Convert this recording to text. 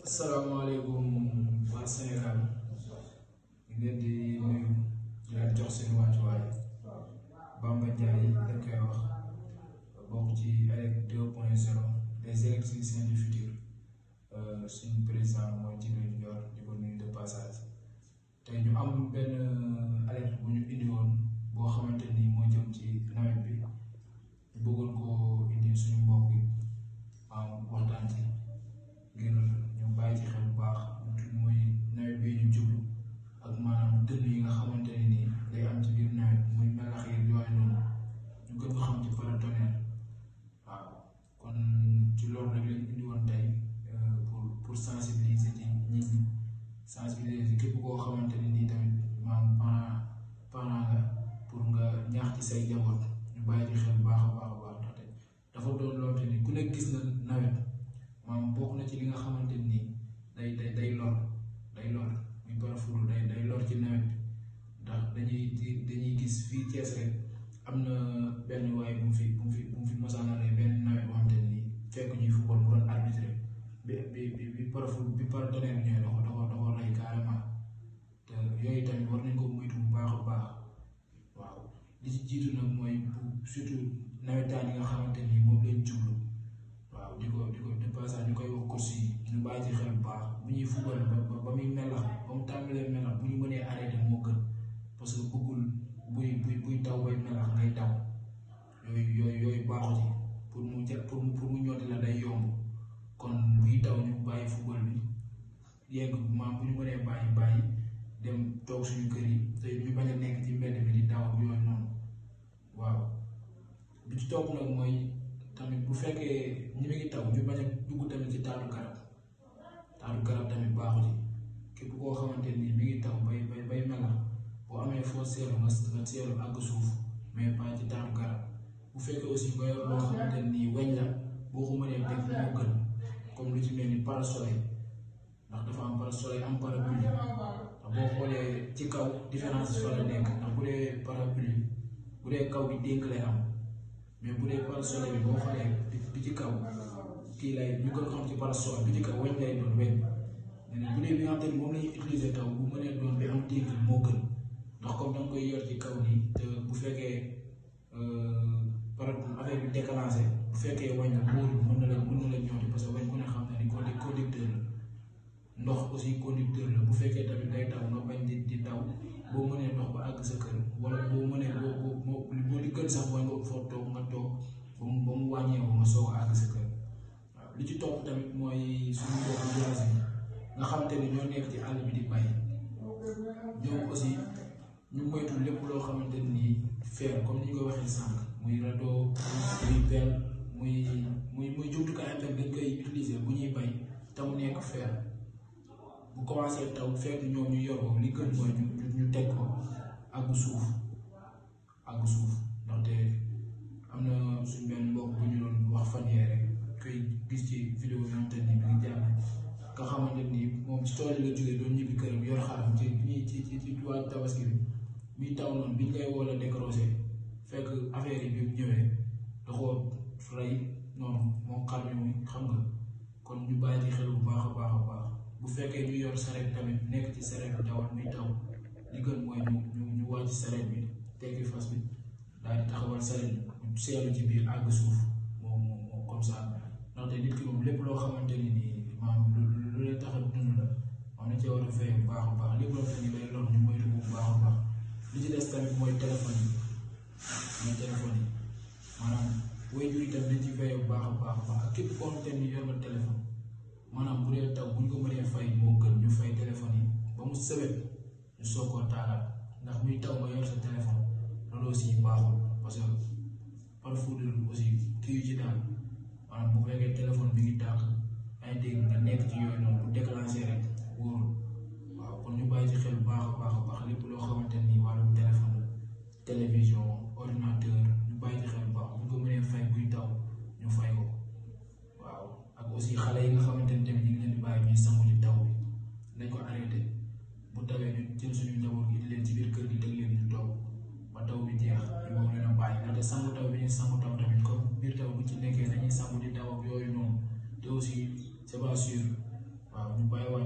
Asalaamaaleykum waa Sénégal ñu leen di nuyu di leen jox seen wàccuwaay Bamba Ndiaye dañ koy wax bokk ci ALEC 2.0 les électriciens du futur suñu président mooy Djibril Dior di ko nuyu de passage tey ñu am benn alerte bu ñu indi woon boo xamante ni moo jëm ci nawet bi ñu bëggoon koo indi suñu mbokk yi waxtaan ci ngir ñu bàyyi ci xel bu baax mooy nawet bi ñu jublu ak maanaam dënn yi nga xamante ne nii day am ci biir nawet muy melax yi yooyu noonu ñu gën ko xam ci paratonnerre waaw kon ci loolu rek lañ indi woon tey pour sensibiliser ci nit ñi sensibiliser képp koo xamante ne nii tamit maam parent nga pour nga ñaax ci say njaboot ñu bàyyi ci xel bu baax a baax a baax ndaxte dafa doon loo te ni ku nekk gis na nawet maam bokk na ci li nga xamante ni day lor muy parfois day lor ci nawet bi ndax dañuy gis fii Thiès rek am na benn waay bu mu fi mosaanale benn nawet boo xamante ni fekk ñuy football mu doon arbitré bi paratonnerre ñëwee dafa rey carrément te yooyu tamit war nañ ko moytu bu baax a baax waaw li ci jiitu nag mooy surtout nawetaan yi nga xamante ni moom lañ jublu waaw di ko de passage ñu koy wax course yi ñu bàyyi ci xel bu baax bu ñuy football ba muy melax ba mu tàmbalee melax bu ñu mënee arrêté moo gën parce que bëggul buy taw bay melax ngay daw yooyu baaxu ci pour mu ñooti la day yomb kon buy taw ñu bàyyi football bi yegg maam bu ñu mënee bàyyi dem toog suñu kër yi te ñu bañ a nekk ci mbedd bi di daw ak yooyu noonu waaw bi ci topp nag mooy tamit bu fekkee ñi ngi taw ñu bañ a dugg tamit ci taatu garab tamit baaxu ci képp koo xamante ni mi ngi taw bay melax boo amee foo seelu nga seelu àgg suuf mais pas ci taatu garab bu fekkee aussi nga yor loo xamante ni weñ la boo ko mënee def moo gën comme lu ci mel ni parasol ndax dafa am parasol am parapluie ndax boo xoolee ci kaw différence fa la nekk ndax bu dee parapluie bu dee kaw gi dénk lay am mais bu dee parasol bi boo xoolee bi ci kaw kii lay ñu gën xam ci parasol bi ci kaw weñ lay doon weñ mais bu dee bi nga xam te ni moom la ñuy utiliser taw bu mënee doon bi am dénk moo gën ndax comme da nga koy yor ci kaw nii te bu fekkee par affaire bi déclenché bu fekkee weñ la wóorul mën na la ñooti parce que weñ ku ne xam ne ni conducteur la ndox aussi conducteur la bu fekkee tamit day taw nga bañ di taw boo mënee ndox ba àgg sa kër wala boo mënee boo di gën sax mooy nga foo toog nga toog ba mu wàññeeku nga soog a àgg sa kër waaw li ci topp tamit mooy suñu mbokku villages yi nga xamante ni ñoo nekk ci àll bi di bay ñoom aussi ñu moytu lépp loo xamante ni fer comme ni ñu ko waxee sànq muy rato muy pelle muy jumtukaay am dañ koy utiliser bu ñuy bay te mu nekk fer bu commencé taw fekk ñoom ñu yor ko li gën mooy ñu teg ko àggu suuf ndaxte am na suñ benn mbokk bu ñu doon wax fan yee rek koy gis ci vidéo yi nga ni bi ngi jàll nga xamante ni moom ci tool yi la jógee doon ñibbi këram yor xaram ci waa tabaski bi muy taw noonu biñ koy woo la décroché fekk affaire yi bi mu ñëwee da koo rey noonu moom xar mi muy xam nga kon ñu bàyyi ci xel bu baax a baax bu fekkee ñu yor sareet tamit nekk ci sareet bi dawal muy taw li gën mooy ñu wàcc sareet bi tekki fas bi daal di taxawal sareet bi seelu ci biir àgg suuf moom comme ça ndaxte nit ki moom lépp loo xamante ni nii maanaam lu lay tax a dund la moom na cee war a fay bu baax a baax lépp loo xam ne day lor ñu moytu bu baax a baax li ci des tamit mooy téléphone yi maanaam waajur yi tamit dañ ci fay bu baax a baax ak képp koo xamante ni yor nga téléphone maanaam bu dee taw bu ñu ko mënee fay moo gën ñu fay téléphone yi ba mu sëwet ñu soog koo taalaat ndax muy taw nga yor sa téléphone loolu aussi baaxul parce que parfois aussi kii yu ci daal maanaam bu fekkee téléphone bi ngi tàkk ay dégg nga nekk ci yooyu noonu bu déclenché rek wóorul waaw kon ñu bàyyi ci xel bu baax a baax lépp loo xamante ni wàllum téléphone télévision ordinateur ñu bàyyi ci xel bu baax bu ñu ko mënee fay buy taw ñu fay ko waaw ak aussi xale yi nga xamante ni tamit ñu ngi leen di bàyyi ñuy sangu ci taw bi nañ ko arrêté bu tawee ñu jël suñu njaboot gi di leen ci biir kër gi teg leen ñu toog ba taw bi jeex ñu moom leen a bàyyi ndaxte sangu taw bi ñuy sangu taw tamit comme biir taw bu ci nekkee dañuy sangu di taw ak yooyu noonu te aussi c'est pas sûr ñu bàyyiwaat